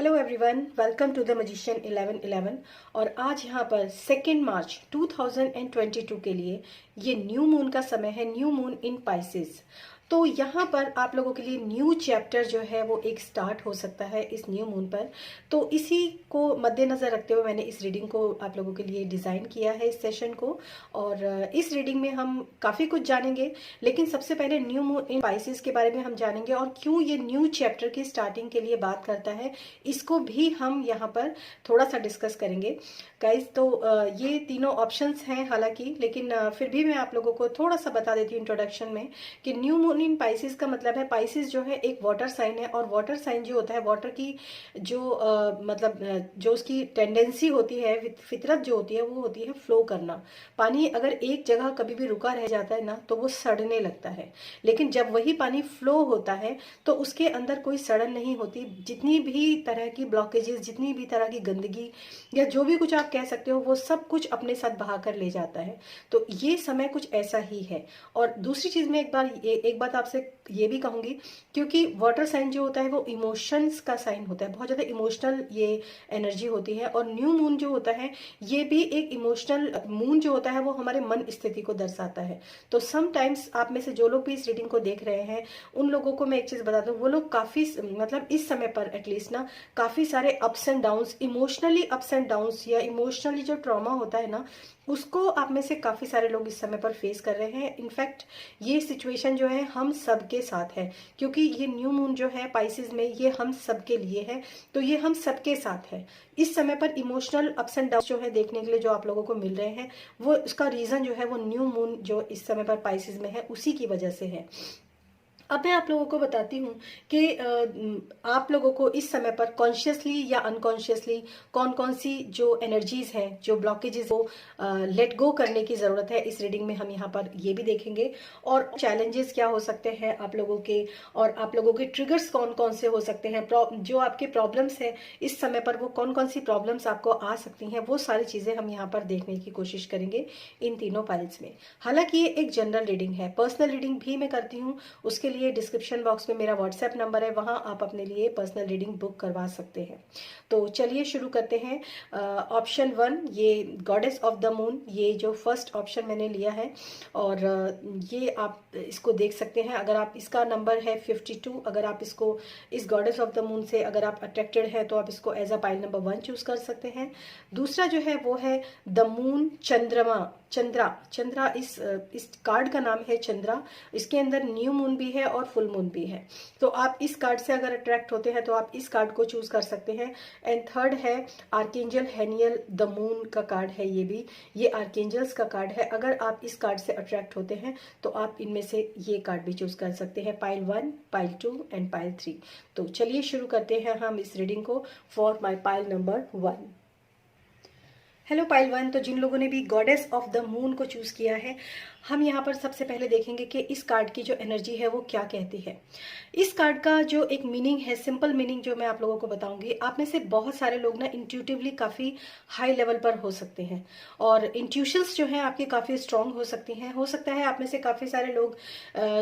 Hello everyone, welcome to the magician 1111। और आज यहाँ पर 2 मार्च 2022 के लिए ये न्यू मून का समय है, न्यू मून इन पाइसेस। तो यहाँ पर आप लोगों के लिए न्यू चैप्टर जो है वो एक स्टार्ट हो सकता है इस न्यू मून पर। तो इसी को मद्देनज़र रखते हुए मैंने इस रीडिंग को आप लोगों के लिए डिज़ाइन किया है, इस सेशन को। और इस रीडिंग में हम काफ़ी कुछ जानेंगे, लेकिन सबसे पहले न्यू मून इन पाइसेस के बारे में हम जानेंगे और क्यों ये न्यू चैप्टर की स्टार्टिंग के लिए बात करता है, इसको भी हम यहाँ पर थोड़ा सा डिस्कस करेंगे गाइज। तो ये तीनों ऑप्शंस हैं हालांकि, लेकिन फिर भी मैं आप लोगों को थोड़ा सा बता देती हूँ इंट्रोडक्शन में कि न्यू मून इन पाइसेस का मतलब है, पाइसेस जो है एक वाटर साइन है, और वाटर साइन जो होता है, वाटर की जो जो उसकी टेंडेंसी होती है, फितरत जो होती है, वो होती है फ्लो करना। पानी अगर एक जगह कभी भी रुका रह जाता है ना, तो वो सड़ने लगता है। लेकिन जब वही पानी फ्लो होता है तो उसके अंदर कोई सड़न नहीं होती। जितनी भी तरह की ब्लॉकेजेस, जितनी भी तरह की गंदगी या जो भी कुछ आप कह सकते हो, वो सब कुछ अपने साथ बहा कर ले जाता है। तो ये समय कुछ ऐसा ही है। और दूसरी चीज में एक बात आपसे ये भी कहूंगी, क्योंकि वाटर साइन जो होता है वो इमोशंस का साइन होता है, बहुत ज्यादा इमोशनल ये एनर्जी होती है। और न्यू मून जो होता है ये भी एक इमोशनल मून जो होता है, वो हमारे मन स्थिति को दर्शाता है। तो समटाइम्स आप में से जो लोग भी इस रीडिंग को देख रहे हैं, उन लोगों को मैं एक चीज बता दूं, वो लोग काफी मतलब इस समय पर एटलीस्ट ना काफी सारे ups and downs, emotionally ups and downs या इमोशनली जो ट्रॉमा होता है ना, उसको आप में से काफी सारे लोग इस समय पर फेस कर रहे हैं। इनफैक्ट ये सिचुएशन जो है हम सबके साथ है, क्योंकि ये न्यू मून जो है पाइसेस में, ये हम सबके लिए है। तो ये हम सबके साथ है। इस समय पर इमोशनल अप्स एंड डाउन्स जो है देखने के लिए जो आप लोगों को मिल रहे हैं, वो उसका रीजन जो है वो न्यू मून जो इस समय पर पाइसेस में है, उसी की वजह से है। अब मैं आप लोगों को बताती हूँ कि आप लोगों को इस समय पर कॉन्शियसली या अनकॉन्शियसली कौन कौन सी जो एनर्जीज हैं, जो ब्लॉकेजेस, वो लेट गो करने की जरूरत है। इस रीडिंग में हम यहाँ पर ये भी देखेंगे, और चैलेंजेस क्या हो सकते हैं आप लोगों के, और आप लोगों के ट्रिगर्स कौन कौन से हो सकते हैं, जो आपके प्रॉब्लम्स है इस समय पर, वो कौन कौन सी प्रॉब्लम्स आपको आ सकती हैं, वो सारी चीजें हम यहाँ पर देखने की कोशिश करेंगे इन तीनों पाइल्स में। हालांकि ये एक जनरल रीडिंग है, पर्सनल रीडिंग भी मैं करती हूँ, उसके लिए डिस्क्रिप्शन बॉक्स में मेरा व्हाट्सएप नंबर है, वहां आप अपने लिए पर्सनल रीडिंग बुक करवा सकते हैं। तो चलिए शुरू करते हैं। ऑप्शन 1, ये गॉडेस ऑफ द मून, ये जो फर्स्ट ऑप्शन मैंने लिया है, और ये आप इसको देख सकते हैं। अगर आप, इसका नंबर है 52, अगर आप इसको, इस गॉडेस ऑफ द मून से अगर आप अट्रैक्टेड है तो आप इसको as a pile number 1 choose कर सकते हैं। दूसरा जो है वो है द मून चंद्रमा, चंद्रा इस कार्ड का नाम है चंद्रा। इसके अंदर न्यू मून भी है और फुल मून भी है। तो आप इस कार्ड से अगर अट्रैक्ट होते हैं तो आप इस कार्ड को चूज कर सकते हैं। एंड थर्ड है आर्केंजल हेनियल द मून का कार्ड है, ये भी, ये आर्केंजल्स का कार्ड है। अगर आप इस कार्ड से अट्रैक्ट होते हैं तो आप इनमें से ये कार्ड भी चूज कर सकते हैं, पाइल 1, पाइल 2 एंड पाइल 3। तो चलिए शुरू करते हैं हम इस रीडिंग को for my pile number 1। Hello pile 1, तो जिन लोगों ने भी गॉडेस ऑफ द मून को चूज किया है, हम यहाँ पर सबसे पहले देखेंगे कि इस कार्ड की जो एनर्जी है वो क्या कहती है। इस कार्ड का जो एक मीनिंग है, सिंपल मीनिंग जो मैं आप लोगों को बताऊंगी, आप में से बहुत सारे लोग ना इंट्यूटिवली काफी हाई लेवल पर हो सकते हैं, और इंट्यूशंस जो हैं आपकी काफी स्ट्रांग हो सकती हैं। हो सकता है आप में से काफी सारे लोग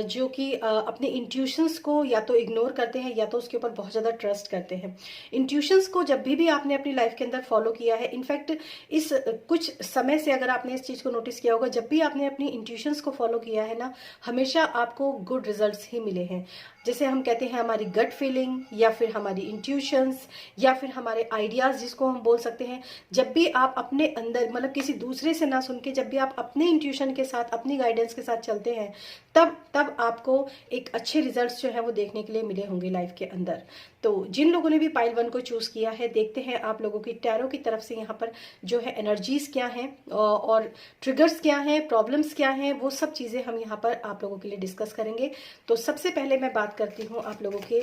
जो कि अपने इंट्यूशंस को या तो इग्नोर करते हैं या तो उसके ऊपर बहुत ज्यादा ट्रस्ट करते हैं। इंट्यूशंस को जब भी आपने अपनी लाइफ के अंदर फॉलो किया है, इनफैक्ट इस कुछ समय से अगर आपने इस चीज को नोटिस किया होगा, जब भी आपने अपनी इंट्यूशंस को फॉलो किया है ना, हमेशा आपको गुड रिजल्ट्स ही मिले हैं। जैसे हम कहते हैं हमारी गट फीलिंग, या फिर हमारी इंट्यूशंस, या फिर हमारे आइडियाज जिसको हम बोल सकते हैं, जब भी आप अपने अंदर, मतलब किसी दूसरे से ना सुन के, जब भी आप अपने इंट्यूशन के साथ, अपनी गाइडेंस के साथ चलते हैं, तब आपको एक अच्छे रिजल्ट्स जो है वो देखने के लिए मिले होंगे लाइफ के अंदर। तो जिन लोगों ने भी पाइल 1 को चूज किया है, देखते हैं आप लोगों की टैरो की तरफ से यहाँ पर जो है एनर्जीज क्या हैं, और ट्रिगर्स क्या हैं, प्रॉब्लम्स क्या हैं, वो सब चीजें हम यहाँ पर आप लोगों के लिए डिस्कस करेंगे। तो सबसे पहले मैं बात करती हूँ आप लोगों के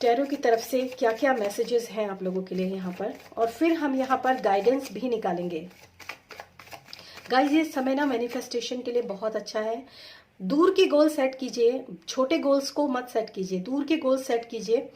टैरो की तरफ से क्या क्या मैसेजेस हैं आप लोगों के लिए यहाँ पर, और फिर हम यहाँ पर गाइडेंस भी निकालेंगे। गाइस, ये समय ना मैनिफेस्टेशन के लिए बहुत अच्छा है। दूर के गोल सेट कीजिए, छोटे गोल्स को मत सेट कीजिए, दूर के गोल सेट कीजिए।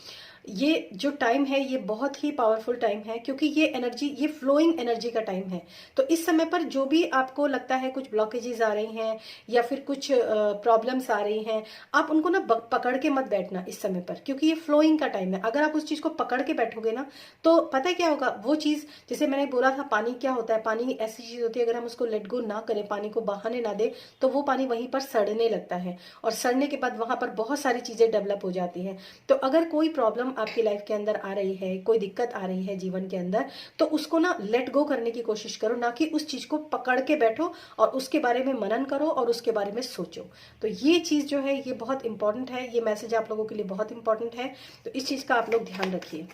ये जो टाइम है ये बहुत ही पावरफुल टाइम है, क्योंकि ये एनर्जी, ये फ्लोइंग एनर्जी का टाइम है। तो इस समय पर जो भी आपको लगता है कुछ ब्लॉकेजेस आ रही हैं या फिर कुछ प्रॉब्लम्स आ रही हैं, आप उनको ना पकड़ के मत बैठना इस समय पर, क्योंकि ये फ्लोइंग का टाइम है। अगर आप उस चीज को पकड़ के बैठोगे ना, तो पता है क्या होगा, वो चीज, जैसे मैंने बोला था, पानी क्या होता है, पानी ऐसी चीज होती है, अगर हम उसको लेट गो ना करें, पानी को बहाने ना दे, तो वो पानी वहीं पर सड़ने लगता है, और सड़ने के बाद वहां पर बहुत सारी चीजें डेवलप हो जाती है। तो अगर कोई प्रॉब्लम आपकी लाइफ के अंदर आ रही है, कोई दिक्कत आ रही है जीवन के अंदर, तो उसको ना लेट गो करने की कोशिश करो, ना कि उस चीज को पकड़ के बैठो और उसके बारे में मनन करो और उसके बारे में सोचो। तो ये चीज जो है ये बहुत इंपॉर्टेंट है, ये मैसेज आप लोगों के लिए बहुत इंपॉर्टेंट है, तो इस चीज का आप लोग ध्यान रखिए।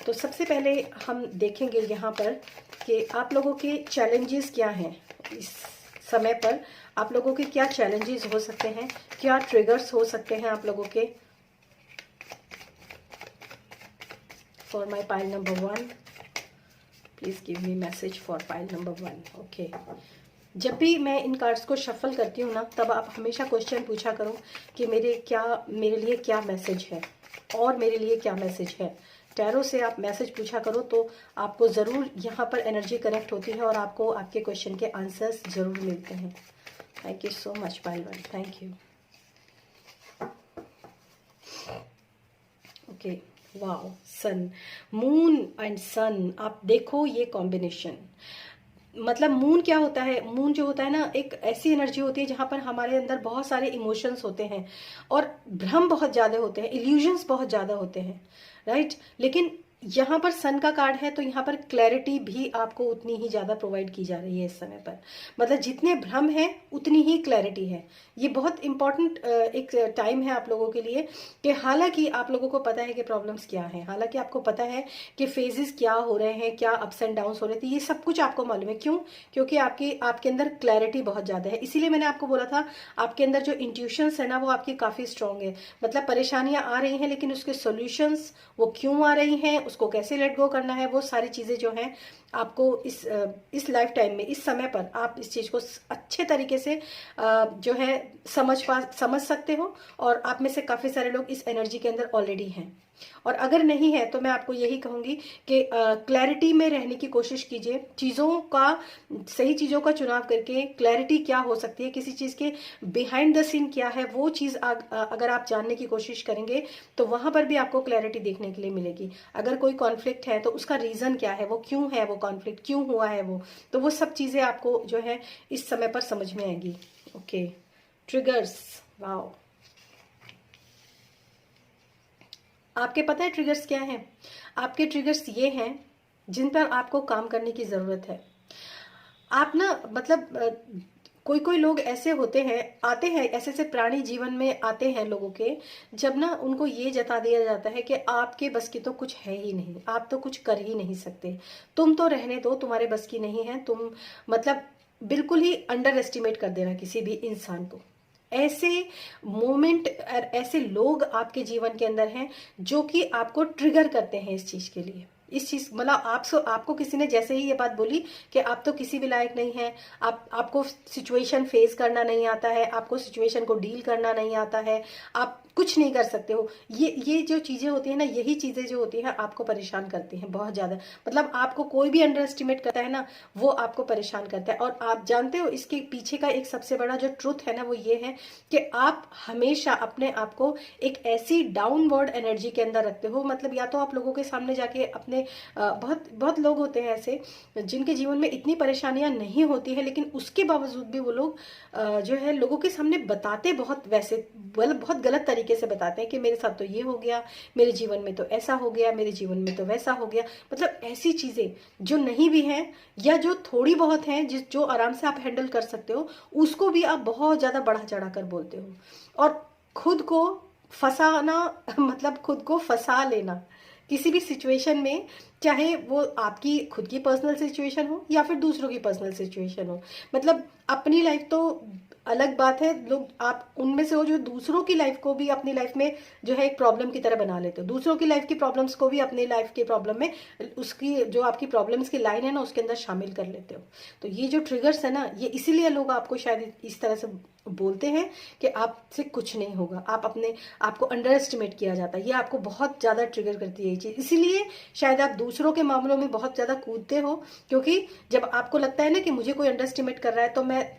तो सबसे पहले हम देखेंगे यहाँ पर कि आप लोगों के चैलेंजेस क्या हैं इस समय पर, आप लोगों के क्या चैलेंजेस हो सकते हैं, क्या ट्रिगर्स हो सकते हैं आप लोगों के। For my pile number 1, please give me message for pile number 1। Okay, जब भी मैं इन कार्ड्स को शफल करती हूँ ना, तब आप हमेशा क्वेश्चन पूछा करो कि मेरे लिए क्या मैसेज है और मेरे लिए क्या मैसेज है। टैरो से आप मैसेज पूछा करो तो आपको ज़रूर यहाँ पर एनर्जी कनेक्ट होती है और आपको आपके क्वेश्चन के आंसर्स ज़रूर मिलते हैं। Thank you so much pile 1, thank you. Okay, wow, sun, moon and sun, आप देखो ये कॉम्बिनेशन। मतलब मून क्या होता है, मून जो होता है ना, एक ऐसी एनर्जी होती है जहां पर हमारे अंदर बहुत सारे इमोशंस होते हैं और भ्रम बहुत ज्यादा होते हैं, इल्यूजन्स बहुत ज्यादा होते हैं, राइट। लेकिन यहाँ पर सन का कार्ड है, तो यहाँ पर क्लैरिटी भी आपको उतनी ही ज्यादा प्रोवाइड की जा रही है इस समय पर। मतलब जितने भ्रम है उतनी ही क्लैरिटी है। ये बहुत इंपॉर्टेंट एक टाइम है आप लोगों के लिए, कि हालांकि आप लोगों को पता है कि प्रॉब्लम्स क्या है, हालांकि आपको पता है कि फेजेस क्या हो रहे हैं, क्या अप्स एंड डाउन्स हो रहे थे, ये सब कुछ आपको मालूम है। क्यों? क्योंकि आपके अंदर क्लैरिटी बहुत ज्यादा है। इसीलिए मैंने आपको बोला था, आपके अंदर जो इंट्यूशंस है ना, वो आपकी काफी स्ट्रांग है। मतलब परेशानियां आ रही हैं, लेकिन उसके सोल्यूशंस वो क्यों आ रही हैं, उसको कैसे लेट गो करना है, वो सारी चीजें जो हैं आपको इस लाइफ टाइम में, इस समय पर आप इस चीज को अच्छे तरीके से जो है समझ सकते हो। और आप में से काफी सारे लोग इस एनर्जी के अंदर ऑलरेडी हैं, और अगर नहीं है तो मैं आपको यही कहूंगी कि क्लैरिटी में रहने की कोशिश कीजिए। सही चीजों का चुनाव करके क्लैरिटी क्या हो सकती है, किसी चीज के बिहाइंड द सीन क्या है, वो चीज अगर आप जानने की कोशिश करेंगे तो वहां पर भी आपको क्लैरिटी देखने के लिए मिलेगी। अगर कोई कॉन्फ्लिक्ट है तो उसका रीजन क्या है, वो क्यों है, वो कॉन्फ्लिक्ट क्यों हुआ है, तो वो सब चीजें आपको जो है इस समय पर समझ में आएगी। Okay, triggers, wow. आपके पता है ट्रिगर्स क्या हैं? आपके ट्रिगर्स ये हैं जिन पर आपको काम करने की जरूरत है। आप ना, मतलब कोई कोई लोग ऐसे होते हैं, आते हैं ऐसे ऐसे प्राणी जीवन में आते हैं लोगों के, जब ना उनको ये जता दिया जाता है कि आपके बस की तो कुछ है ही नहीं, आप तो कुछ कर ही नहीं सकते, तुम तो रहने दो, तुम्हारे बस की नहीं है, तुम मतलब बिल्कुल ही अंडर एस्टिमेट कर देना किसी भी इंसान को। ऐसे मोमेंट और ऐसे लोग आपके जीवन के अंदर हैं जो कि आपको ट्रिगर करते हैं इस चीज के लिए। इस चीज मतलब आपको किसी ने जैसे ही ये बात बोली कि आप तो किसी भी लायक नहीं है, आपको सिचुएशन फेस करना नहीं आता है, आपको सिचुएशन को डील करना नहीं आता है, आप कुछ नहीं कर सकते हो, ये जो चीजें होती है ना, यही चीजें जो होती हैं आपको परेशान करती हैं बहुत ज्यादा। मतलब आपको कोई भी अंडर एस्टिमेट करता है ना, वो आपको परेशान करता है। और आप जानते हो इसके पीछे का एक सबसे बड़ा जो ट्रुथ है ना, वो ये है कि आप हमेशा अपने आप को एक ऐसी डाउनवर्ड एनर्जी के अंदर रखते हो। मतलब या तो आप लोगों के सामने जाके अपने बहुत बहुत लोग होते हैं ऐसे जिनके जीवन में इतनी परेशानियां नहीं होती है, लेकिन उसके बावजूद भी वो लोग जो है लोगों के सामने बताते बहुत वैसे बहुत गलत तरीके से बताते हैं कि मेरे साथ तो ये हो गया, मेरे जीवन में तो ऐसा हो गया, मेरे जीवन में तो वैसा हो गया। मतलब ऐसी चीजें जो नहीं भी हैं या जो थोड़ी बहुत हैं, जो आराम से आप हैंडल कर सकते हो, उसको भी आप बहुत ज्यादा बढ़ा चढ़ा कर बोलते हो और खुद को फंसाना मतलब खुद को फंसा लेना किसी भी सिचुएशन में, चाहे वो आपकी खुद की पर्सनल सिचुएशन हो या फिर दूसरों की पर्सनल सिचुएशन हो। मतलब अपनी लाइफ तो अलग बात है, लोग आप उनमें से हो जो दूसरों की लाइफ को भी अपनी लाइफ में जो है एक प्रॉब्लम की तरह बना लेते हो, दूसरों की लाइफ की प्रॉब्लम्स को भी अपनी लाइफ के प्रॉब्लम में, उसकी जो आपकी प्रॉब्लम्स की लाइन है ना, उसके अंदर शामिल कर लेते हो। तो ये जो ट्रिगर्स है ना, ये इसीलिए लोग आपको शायद इस तरह से बोलते हैं कि आपसे कुछ नहीं होगा, आपको अंडर एस्टिमेट किया जाता है। ये आपको बहुत ज़्यादा ट्रिगर करती है ये चीज़, इसीलिए शायद आप दूसरों के मामलों में बहुत ज़्यादा कूदते हो, क्योंकि जब आपको लगता है ना कि मुझे कोई अंडर एस्टिमेट कर रहा है,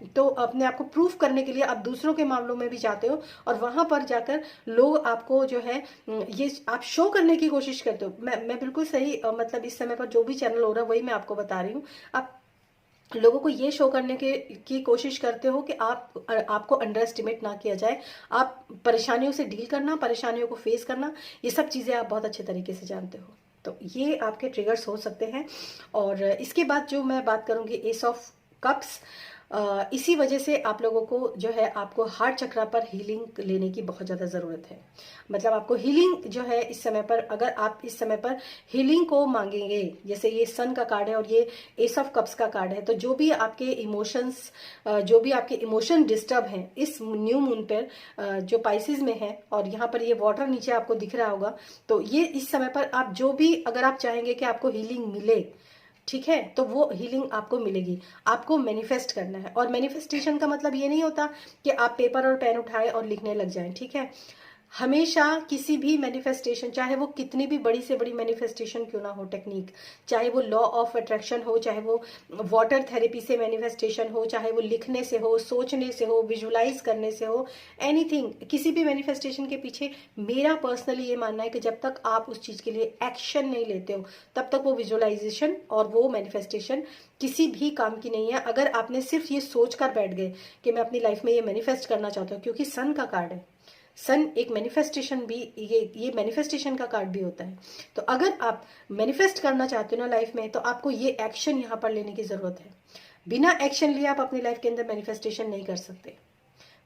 तो अपने आप को प्रूफ करने के लिए आप दूसरों के मामलों में भी जाते हो, और वहां पर जाकर लोग आपको जो है ये आप शो करने की कोशिश करते हो। मैं बिल्कुल सही मतलब इस समय पर जो भी चैनल हो रहा है वही मैं आपको बता रही हूँ। आप लोगों को ये शो करने की कोशिश करते हो कि आपको अंडर एस्टिमेट ना किया जाए। आप परेशानियों से डील करना, परेशानियों को फेस करना, ये सब चीज़ें आप बहुत अच्छे तरीके से जानते हो। तो ये आपके ट्रिगर्स हो सकते हैं। और इसके बाद जो मैं बात करूंगी, एस ऑफ कप्स, इसी वजह से आप लोगों को जो है आपको हार्ट चक्रा पर हीलिंग लेने की बहुत ज़्यादा ज़रूरत है। मतलब आपको हीलिंग जो है इस समय पर, अगर आप इस समय पर हीलिंग को मांगेंगे, जैसे ये सन का कार्ड है और ये एस ऑफ कप्स का कार्ड है, तो जो भी आपके इमोशन डिस्टर्ब हैं इस न्यू मून पर, जो पाइसिस में है, और यहाँ पर ये वाटर नीचे आपको दिख रहा होगा, तो ये इस समय पर आप जो भी, अगर आप चाहेंगे कि आपको हीलिंग मिले, ठीक है, तो वो हीलिंग आपको मिलेगी। आपको मैनिफेस्ट करना है, और मैनिफेस्टेशन का मतलब ये नहीं होता कि आप पेपर और पेन उठाएं और लिखने लग जाएं, ठीक है। हमेशा किसी भी मैनिफेस्टेशन, चाहे वो कितनी भी बड़ी से बड़ी मैनिफेस्टेशन क्यों ना हो टेक्निक, चाहे वो लॉ ऑफ अट्रैक्शन हो, चाहे वो वाटर थेरेपी से मैनिफेस्टेशन हो, चाहे वो लिखने से हो, सोचने से हो, विजुलाइज करने से हो, एनीथिंग, किसी भी मैनिफेस्टेशन के पीछे मेरा पर्सनली ये मानना है कि जब तक आप उस चीज़ के लिए एक्शन नहीं लेते हो, तब तक वो विजुलाइजेशन और वो मैनिफेस्टेशन किसी भी काम की नहीं है। अगर आपने सिर्फ ये सोच कर बैठ गए कि मैं अपनी लाइफ में ये मैनिफेस्ट करना चाहता हूँ, क्योंकि सन का कार्ड है, सन एक मैनिफेस्टेशन भी, ये मैनिफेस्टेशन का कार्ड भी होता है। तो अगर आप मैनिफेस्ट करना चाहते हो ना लाइफ में, तो आपको ये एक्शन यहाँ पर लेने की जरूरत है। बिना एक्शन लिए आप अपनी लाइफ के अंदर मैनिफेस्टेशन नहीं कर सकते,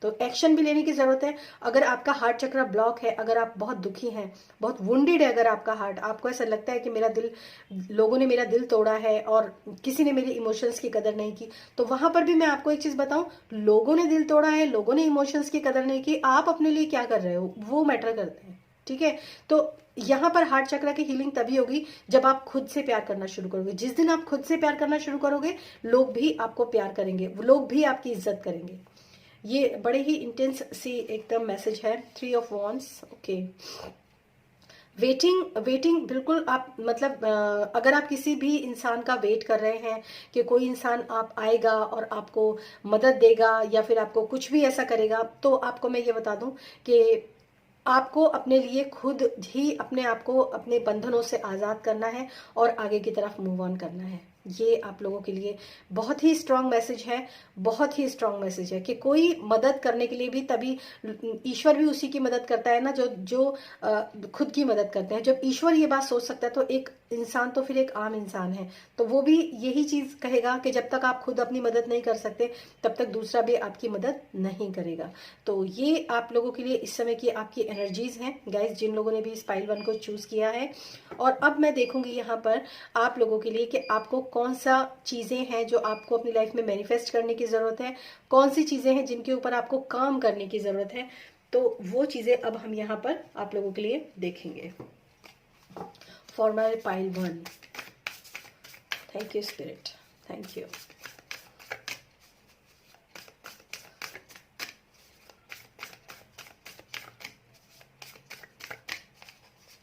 तो एक्शन भी लेने की जरूरत है। अगर आपका हार्ट चक्र ब्लॉक है, अगर आप बहुत दुखी हैं, बहुत वुंडेड है, अगर आपका हार्ट, आपको ऐसा लगता है कि लोगों ने मेरा दिल तोड़ा है और किसी ने मेरे इमोशंस की कदर नहीं की, तो वहां पर भी मैं आपको एक चीज बताऊं, लोगों ने दिल तोड़ा है, लोगों ने इमोशंस की कदर नहीं की, आप अपने लिए क्या कर रहे हो वो मैटर करते हैं, ठीक है। तो यहाँ पर हार्ट चक्र की हीलिंग तभी होगी जब आप खुद से प्यार करना शुरू करोगे। जिस दिन आप खुद से प्यार करना शुरू करोगे, लोग भी आपको प्यार करेंगे, लोग भी आपकी इज्जत करेंगे। ये बड़े ही इंटेंस सी एकदम मैसेज है। 3 ऑफ वॉन्ड्स, ओके। वेटिंग बिल्कुल आप मतलब अगर आप किसी भी इंसान का वेट कर रहे हैं कि कोई इंसान आप आएगा और आपको मदद देगा या फिर आपको कुछ भी ऐसा करेगा, तो आपको मैं ये बता दूं कि आपको अपने लिए खुद ही अपने आप को अपने बंधनों से आज़ाद करना है और आगे की तरफ मूव ऑन करना है। ये आप लोगों के लिए बहुत ही स्ट्रांग मैसेज है, बहुत ही स्ट्रांग मैसेज है कि कोई मदद करने के लिए भी तभी ईश्वर भी उसी की मदद करता है ना जो जो खुद की मदद करते हैं। जब ईश्वर ये बात सोच सकता है तो एक इंसान तो फिर एक आम इंसान है, तो वो भी यही चीज कहेगा कि जब तक आप खुद अपनी मदद नहीं कर सकते तब तक दूसरा भी आपकी मदद नहीं करेगा। तो ये आप लोगों के लिए इस समय की आपकी एनर्जीज हैं गाइस, जिन लोगों ने भी इस पाइल 1 को चूज किया है। और अब मैं देखूंगी यहाँ पर आप लोगों के लिए कि आपको कौन सा चीजें हैं जो आपको अपनी लाइफ में मैनिफेस्ट करने की जरूरत है, कौन सी चीजें हैं जिनके ऊपर आपको काम करने की जरूरत है। तो वो चीजें अब हम यहाँ पर आप लोगों के लिए देखेंगे। For my pile 1, thank you spirit, thank you.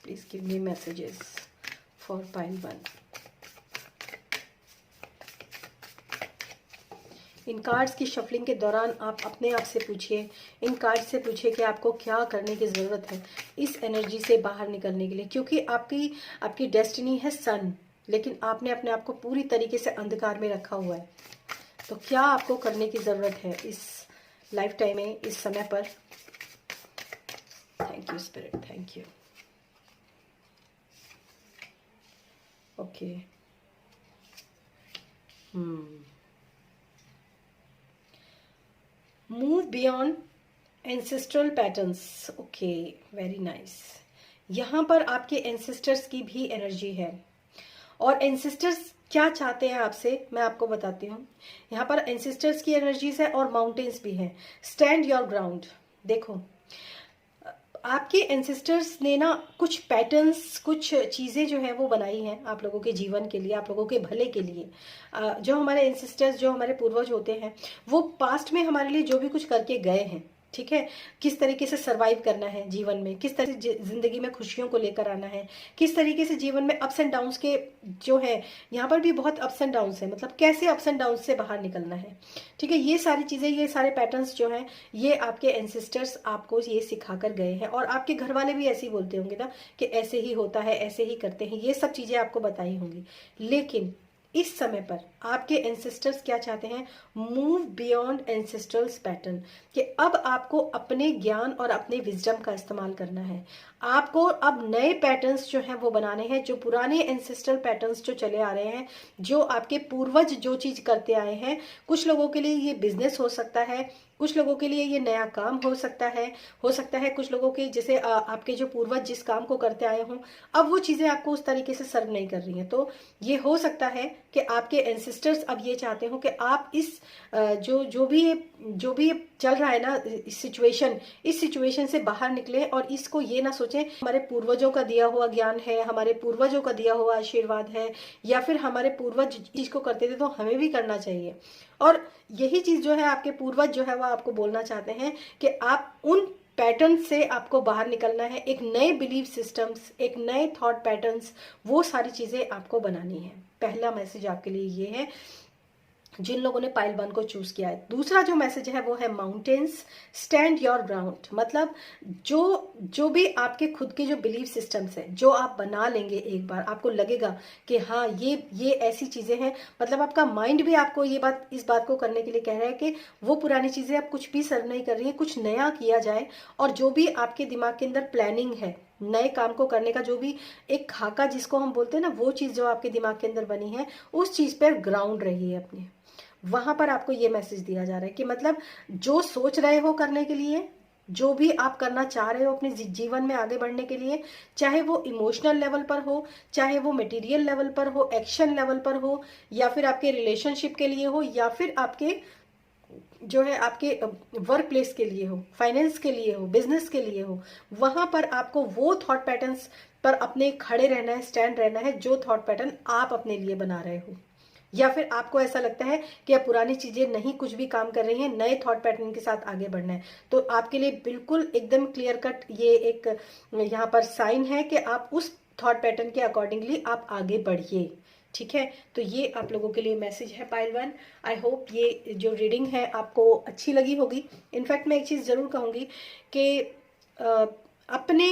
Please give me messages for pile 1। In cards की शफलिंग के दौरान आप अपने आप से पूछिए, इन कार्ड से पूछिए कि आपको क्या करने की ज़रूरत है इस एनर्जी से बाहर निकलने के लिए, क्योंकि आपकी डेस्टिनी है सन, लेकिन आपने अपने आप को पूरी तरीके से अंधकार में रखा हुआ है। तो क्या आपको करने की ज़रूरत है इस लाइफ टाइम में, इस समय पर। Thank you spirit, thank you. Okay, move beyond ancestral patterns, okay, very nice. यहाँ पर आपके एंसेस्टर्स की भी एनर्जी है, और एंसेस्टर्स क्या चाहते हैं आपसे मैं आपको बताती हूँ। यहाँ पर एंसेस्टर्स की एनर्जीज है और माउंटेन्स भी हैं। Stand your ground. देखो आपके एंसेस्टर्स ने ना कुछ पैटर्न्स, कुछ चीज़ें जो है वो बनाई हैं आप लोगों के जीवन के लिए, आप लोगों के भले के लिए। जो हमारे एंसेस्टर्स, जो हमारे पूर्वज होते हैं, वो पास्ट में हमारे लिए जो भी कुछ करके गए हैं, ठीक है, किस तरीके से सरवाइव करना है जीवन में, किस तरह से जिंदगी में खुशियों को लेकर आना है, किस तरीके से जीवन में अप्स एंड डाउन्स के जो है, यहाँ पर भी बहुत अप्स एंड डाउन्स है, मतलब कैसे अप्स एंड डाउन्स से बाहर निकलना है, ठीक है, ये सारी चीजें, ये सारे पैटर्न्स जो हैं, ये आपके एंसेस्टर्स आपको ये सिखा कर गए हैं। और आपके घर वाले भी ऐसे ही बोलते होंगे ना कि ऐसे ही होता है, ऐसे ही करते हैं, ये सब चीजें आपको बताई होंगी। लेकिन इस समय पर आपके एंसेस्टर्स क्या चाहते हैं? मूव बियॉन्ड एंसेस्ट्रल्स पैटर्न, कि अब आपको अपने ज्ञान और अपने विजडम का इस्तेमाल करना है। आपको अब नए पैटर्न्स जो हैं वो बनाने हैं, जो पुराने एंसेस्ट्रल पैटर्न्स जो चले आ रहे हैं, जो आपके पूर्वज जो चीज करते आए हैं। कुछ लोगों के लिए ये बिजनेस हो सकता है, कुछ लोगों के लिए ये नया काम हो सकता है, कुछ लोगों के जैसे आपके जो पूर्वज जिस काम को करते आए हों, अब वो चीजें आपको उस तरीके से सर्व नहीं कर रही हैं। तो ये हो सकता है कि आपके एंसेस्टर्स अब ये चाहते हो कि आप इस जो भी चल रहा है ना इस सिचुएशन से बाहर निकले, और इसको ये ना सोचें हमारे पूर्वजों का दिया हुआ ज्ञान है, हमारे पूर्वजों का दिया हुआ आशीर्वाद है, या फिर हमारे पूर्वज चीज को करते थे तो हमें भी करना चाहिए। और यही चीज जो है आपके पूर्वज जो है वो आपको बोलना चाहते हैं कि आप उन पैटर्न से आपको बाहर निकलना है, एक नए बिलीफ सिस्टम्स, एक नए थॉट पैटर्न्स, वो सारी चीजें आपको बनानी है। पहला मैसेज आपके लिए ये है जिन लोगों ने पाइल 1 को चूज किया है। दूसरा जो मैसेज है वो है माउंटेन्स स्टैंड योर ग्राउंड, मतलब जो भी आपके खुद के जो बिलीफ सिस्टम्स है, जो आप बना लेंगे एक बार, आपको लगेगा कि हाँ ये ऐसी चीजें हैं, मतलब आपका माइंड भी आपको इस बात को करने के लिए कह रहा है कि वो पुरानी चीजें अब कुछ भी सर्व नहीं कर रही है, कुछ नया किया जाए। और जो भी आपके दिमाग के अंदर प्लानिंग है नए काम को करने का, जो भी एक खाका जिसको हम बोलते हैं ना, वो चीज जो आपके दिमाग के अंदर बनी है, उस चीज पर ग्राउंड रही है अपने। वहां पर आपको ये मैसेज दिया जा रहा है कि मतलब जो सोच रहे हो करने के लिए, जो भी आप करना चाह रहे हो अपने जीवन में आगे बढ़ने के लिए, चाहे वो इमोशनल लेवल पर हो, चाहे वो मटेरियल लेवल पर हो, एक्शन लेवल पर हो, या फिर आपके रिलेशनशिप के लिए हो, या फिर आपके जो है आपके वर्क प्लेस के लिए हो, फाइनेंस के लिए हो, बिजनेस के लिए हो, वहां पर आपको वो थॉट पैटर्न्स पर अपने खड़े रहना है, स्टैंड रहना है, जो थॉट पैटर्न आप अपने लिए बना रहे हो। या फिर आपको ऐसा लगता है कि अब पुरानी चीजें नहीं कुछ भी काम कर रही हैं, नए थॉट पैटर्न के साथ आगे बढ़ना है, तो आपके लिए बिल्कुल एकदम क्लियर कट ये एक यहाँ पर साइन है कि आप उस थॉट पैटर्न के अकॉर्डिंगली आप आगे बढ़िए। ठीक है, तो ये आप लोगों के लिए मैसेज है पाइल 1। आई होप ये जो रीडिंग है आपको अच्छी लगी होगी। इनफैक्ट मैं एक चीज जरूर कहूंगी कि अपने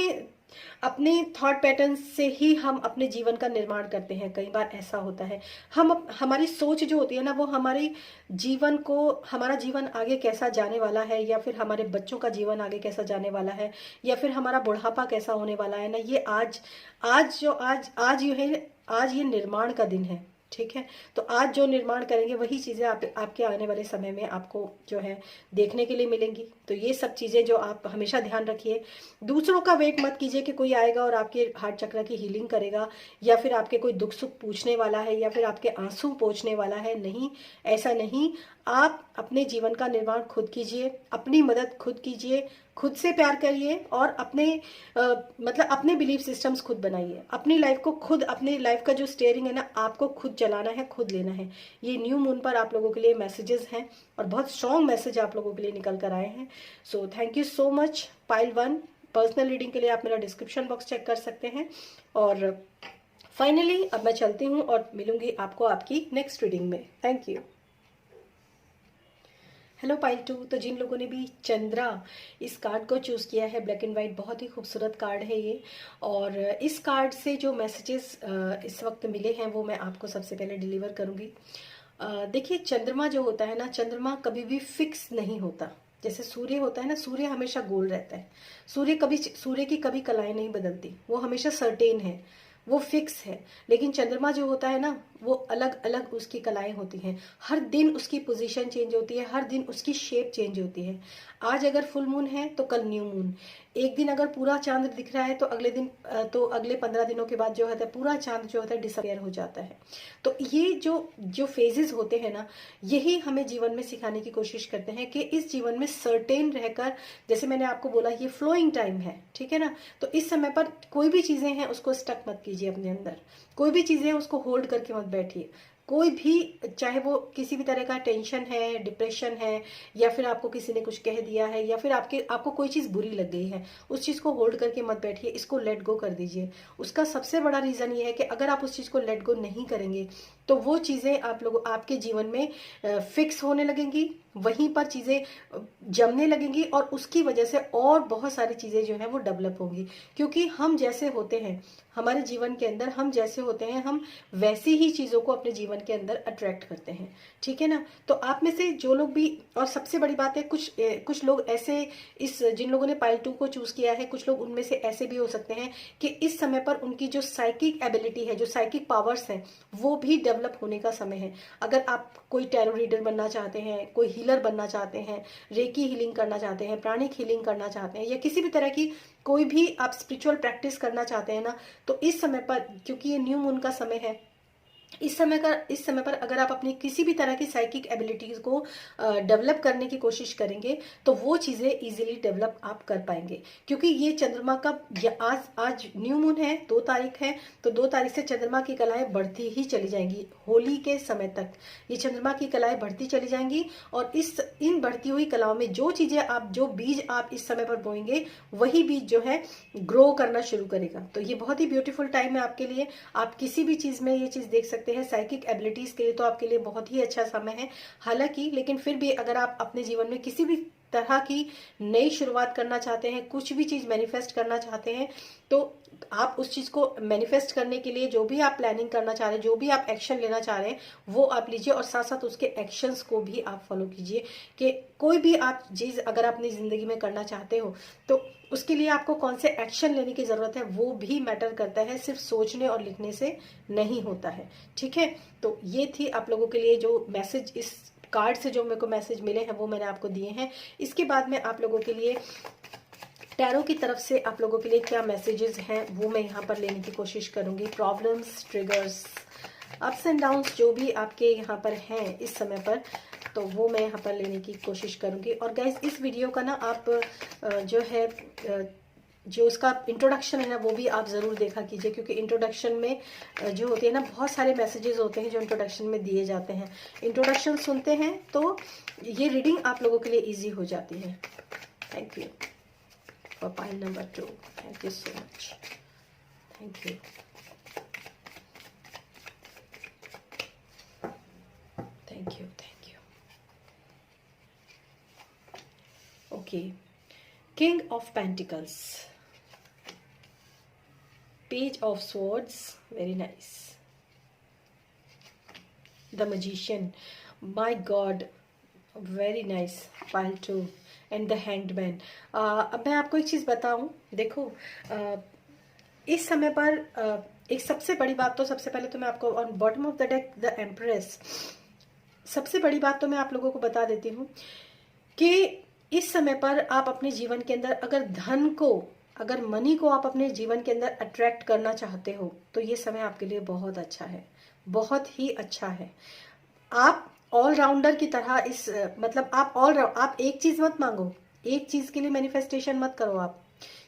अपने थॉट पैटर्न से ही हम अपने जीवन का निर्माण करते हैं। कई बार ऐसा होता है हमारी सोच जो होती है ना, वो हमारे जीवन को, हमारा जीवन आगे कैसा जाने वाला है, या फिर हमारे बच्चों का जीवन आगे कैसा जाने वाला है, या फिर हमारा बुढ़ापा कैसा होने वाला है ना, ये आज ये निर्माण का दिन है। ठीक है, तो आज जो निर्माण करेंगे वही चीजें आपके आने वाले समय में आपको जो है देखने के लिए मिलेंगी। तो ये सब चीजें जो आप हमेशा ध्यान रखिए। दूसरों का वेट मत कीजिए कि कोई आएगा और आपके हार्ट चक्र की हीलिंग करेगा, या फिर आपके कोई दुख सुख पूछने वाला है, या फिर आपके आंसू पोंछने वाला है। नहीं, ऐसा नहीं। आप अपने जीवन का निर्माण खुद कीजिए, अपनी मदद खुद कीजिए, खुद से प्यार करिए, और मतलब अपने बिलीफ सिस्टम्स खुद बनाइए। अपनी लाइफ को खुद, अपनी लाइफ का जो स्टीयरिंग है ना, आपको खुद चलाना है, खुद लेना है। ये न्यू मून पर आप लोगों के लिए मैसेजेस हैं, और बहुत स्ट्रॉन्ग मैसेज आप लोगों के लिए निकल कर आए हैं। So thank you so much pile 1। Personal reading के लिए आप मेरा डिस्क्रिप्शन बॉक्स चेक कर सकते हैं। और फाइनली अब मैं चलती हूँ और मिलूंगी आपको आपकी नेक्स्ट रीडिंग में। Thank you. Hello pile 2। तो जिन लोगों ने भी चंद्रा इस कार्ड को चूज किया है, ब्लैक एंड व्हाइट, बहुत ही खूबसूरत कार्ड है ये। और इस कार्ड से जो मैसेजेस इस वक्त मिले हैं वो मैं आपको सबसे पहले डिलीवर करूंगी। देखिए, चंद्रमा जो होता है ना, चंद्रमा कभी भी फिक्स नहीं होता। जैसे सूर्य होता है ना, सूर्य हमेशा गोल रहता है। सूर्य की कभी कलाएं नहीं बदलती, वो हमेशा सर्टेन है। वो फिक्स है। लेकिन चंद्रमा जो होता है ना, वो अलग अलग उसकी कलाएं होती हैं। हर दिन उसकी पोजीशन चेंज होती है, हर दिन उसकी शेप चेंज होती है। आज अगर फुल मून है तो कल न्यू मून। एक दिन अगर पूरा चांद दिख रहा है तो अगले दिन तो अगले 15 दिनों के बाद जो होता है पूरा चांद जो होता है डिसअपियर हो जाता है। तो ये जो जो फेजेस होते हैं ना, यही हमें जीवन में सिखाने की कोशिश करते हैं कि इस जीवन में सर्टेन रहकर, जैसे मैंने आपको बोला ये फ्लोइंग टाइम है, ठीक है ना। तो इस समय पर कोई भी चीजें हैं उसको स्टक मत कीजिए अपने अंदर, कोई भी चीजें हैं उसको होल्ड करके मत बैठिए। कोई भी, चाहे वो किसी भी तरह का टेंशन है, डिप्रेशन है, या फिर आपको किसी ने कुछ कह दिया है, या फिर आपको कोई चीज बुरी लग गई है, उस चीज को होल्ड करके मत बैठिए, इसको लेट गो कर दीजिए। उसका सबसे बड़ा रीजन ये है कि अगर आप उस चीज को लेट गो नहीं करेंगे तो वो चीजें आप लोग आपके जीवन में फिक्स होने लगेंगी, वहीं पर चीजें जमने लगेंगी, और उसकी वजह से और बहुत सारी चीजें जो है वो डेवलप होंगी। क्योंकि हम जैसे होते हैं हमारे जीवन के अंदर, हम जैसे होते हैं हम वैसी ही चीजों को अपने जीवन के अंदर अट्रैक्ट करते हैं, ठीक है ना। तो आप में से जो लोग भी, और सबसे बड़ी बात है, कुछ लोग ऐसे, इस जिन लोगों ने पाइल 2 को चूज किया है, कुछ लोग उनमें से ऐसे भी हो सकते हैं कि इस समय पर उनकी जो साइकिक एबिलिटी है, जो साइकिक पावर्स हैं, वो भी डेवलप होने का समय है। अगर आप कोई टैरो रीडर बनना चाहते हैं, कोई हीलर बनना चाहते हैं, रेकी हीलिंग करना चाहते हैं, प्राणिक हीलिंग करना चाहते हैं, या किसी भी तरह की कोई भी आप स्पिरिचुअल प्रैक्टिस करना चाहते हैं ना, तो इस समय पर, क्योंकि ये न्यू मून का समय है, इस समय पर अगर आप अपनी किसी भी तरह की साइकिक एबिलिटीज को डेवलप करने की कोशिश करेंगे तो वो चीजें इजीली डेवलप आप कर पाएंगे। क्योंकि ये चंद्रमा का आज न्यू मून है, 2 तारीख है, तो 2 तारीख से चंद्रमा की कलाएं बढ़ती ही चली जाएंगी। होली के समय तक ये चंद्रमा की कलाएं बढ़ती चली जाएंगी, और इन बढ़ती हुई कलाओं में जो चीजें आप, जो बीज आप इस समय पर बोएंगे, वही बीज जो है ग्रो करना शुरू करेगा। तो ये बहुत ही ब्यूटीफुल टाइम है आपके लिए। आप किसी भी चीज में ये चीज देख सकते हैं। साइकिक एबिलिटीज के लिए तो आपके लिए बहुत ही अच्छा समय है। हालांकि लेकिन फिर भी अगर आप अपने जीवन में किसी भी तरह की नई शुरुआत करना चाहते हैं, कुछ भी चीज मैनिफेस्ट करना चाहते हैं, तो आप उस चीज को मैनिफेस्ट करने के लिए जो भी आप प्लानिंग करना चाह रहे हैं, जो भी आप एक्शन लेना चाह रहे हैं, वो आप लीजिए, और साथ साथ उसके एक्शंस को भी आप फॉलो कीजिए। कि कोई भी आप चीज अगर अपनी जिंदगी में करना चाहते हो तो उसके लिए आपको कौन से एक्शन लेने की जरूरत है वो भी मैटर करता है, सिर्फ सोचने और लिखने से नहीं होता है, ठीक है। तो ये थी आप लोगों के लिए जो मैसेज, इस कार्ड से जो मेरे को मैसेज मिले हैं वो मैंने आपको दिए हैं। इसके बाद में आप लोगों के लिए टैरो की तरफ से आप लोगों के लिए क्या मैसेजेस हैं वो मैं यहाँ पर लेने की कोशिश करूंगी। Problems, triggers, ups and downs जो भी आपके यहाँ पर हैं इस समय पर, तो वो मैं यहाँ पर लेने की कोशिश करूंगी। और गाइज इस वीडियो का ना आप जो है जो उसका इंट्रोडक्शन है ना वो भी आप ज़रूर देखा कीजिए, क्योंकि इंट्रोडक्शन में जो होती है ना बहुत सारे मैसेजेस होते हैं जो इंट्रोडक्शन में दिए जाते हैं। इंट्रोडक्शन सुनते हैं तो ये रीडिंग आप लोगों के लिए ईजी हो जाती है। Thank you for pile number 2। Thank you so much. Thank you. Thank you. Thank you. Okay, king of pentacles, Page of Swords, very nice. The Magician, my God, very nice. Pile 2 and the Hanged Man. अब मैं आपको एक चीज़ बताऊं, देखो इस समय पर एक सबसे बड़ी बात, तो सबसे पहले तो मैं आपको on bottom of the deck the empress, सबसे बड़ी बात तो मैं आप लोगों को बता देती हूँ कि इस समय पर आप अपने जीवन के अंदर अगर मनी को आप अपने जीवन के अंदर अट्रैक्ट करना चाहते हो तो ये समय आपके लिए बहुत अच्छा है, बहुत ही अच्छा है। आप ऑलराउंडर की तरह मतलब आप एक चीज मत मांगो, एक चीज के लिए मैनिफेस्टेशन मत करो आप,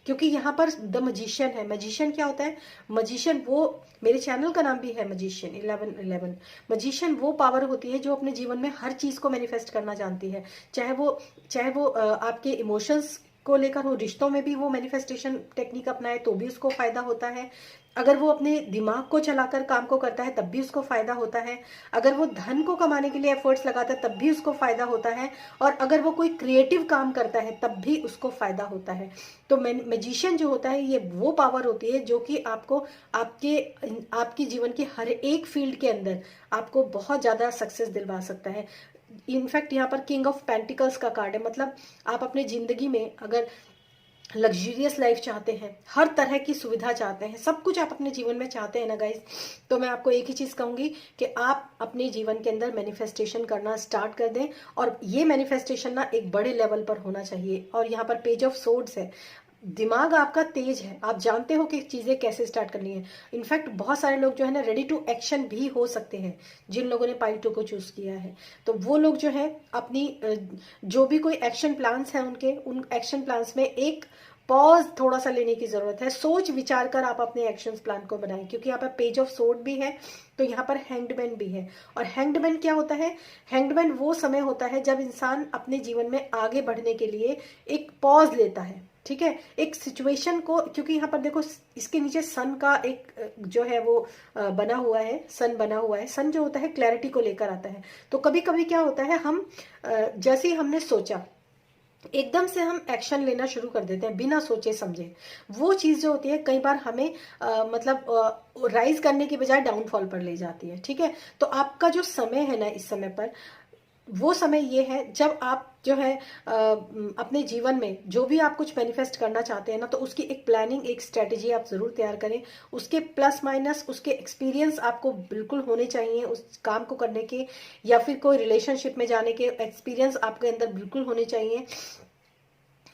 क्योंकि यहाँ पर द मजिशियन है। मजिशियन क्या होता है? मजिशियन, वो मेरे चैनल का नाम भी है मजिशियन 1111। मजिशियन वो पावर होती है जो अपने जीवन में हर चीज को मैनिफेस्ट करना जानती है, चाहे वो आपके इमोशंस को लेकर हो, रिश्तों में भी वो मैनिफेस्टेशन टेक्निक अपनाए तो भी उसको फायदा होता है। अगर वो अपने दिमाग को चलाकर काम को करता है तब भी उसको फायदा होता है। अगर वो धन को कमाने के लिए एफर्ट्स लगाता है तब भी उसको फायदा होता है। और अगर वो कोई क्रिएटिव काम करता है तब भी उसको फायदा होता है। तो मैजिशियन जो होता है ये वो पावर होती है जो कि आपको आपके जीवन के हर एक फील्ड के अंदर आपको बहुत ज्यादा सक्सेस दिलवा सकता है। इनफैक्ट यहाँ पर किंग ऑफ पेंटिकल्स का कार्ड है, मतलब आप अपने जिंदगी में अगर लग्जूरियस लाइफ चाहते हैं, हर तरह की सुविधा चाहते हैं, सब कुछ आप अपने जीवन में चाहते हैं ना गाइस, तो मैं आपको एक ही चीज कहूंगी कि आप अपने जीवन के अंदर मैनिफेस्टेशन करना स्टार्ट कर दें। और ये मैनिफेस्टेशन ना एक बड़े लेवल पर होना चाहिए। और यहाँ पर पेज ऑफ सोर्ड्स है, दिमाग आपका तेज है, आप जानते हो कि चीजें कैसे स्टार्ट करनी है। इनफैक्ट बहुत सारे लोग जो है ना रेडी टू एक्शन भी हो सकते हैं, जिन लोगों ने पाइल 2 को चूज किया है। तो वो लोग जो है अपनी जो भी कोई एक्शन प्लान्स हैं उनके, उन एक्शन प्लान्स में एक पॉज थोड़ा सा लेने की जरूरत है। सोच विचार कर आप अपने एक्शन प्लान को बनाएं, क्योंकि यहाँ पर पेज ऑफ सोर्ड भी है, तो यहाँ पर हैंग्डमैन भी है। और हैंग्डमैन क्या होता है? हैंग्डमैन वो समय होता है जब इंसान अपने जीवन में आगे बढ़ने के लिए एक पॉज लेता है, ठीक है, एक सिचुएशन को। क्योंकि यहाँ पर देखो इसके नीचे सन का एक जो है वो बना हुआ है, सन बना हुआ है। सन जो होता है क्लैरिटी को लेकर आता है। तो कभी कभी क्या होता है, हम जैसे ही हमने सोचा एकदम से हम एक्शन लेना शुरू कर देते हैं बिना सोचे समझे। वो चीज जो होती है कई बार हमें मतलब राइज करने की बजाय डाउनफॉल पर ले जाती है, ठीक है। तो आपका जो समय है ना इस समय पर, वो समय ये है जब आप जो है अपने जीवन में जो भी आप कुछ मैनिफेस्ट करना चाहते हैं ना, तो उसकी एक प्लानिंग, एक स्ट्रेटेजी आप जरूर तैयार करें। उसके प्लस माइनस, उसके एक्सपीरियंस आपको बिल्कुल होने चाहिए उस काम को करने के, या फिर कोई रिलेशनशिप में जाने के एक्सपीरियंस आपके अंदर बिल्कुल होने चाहिए।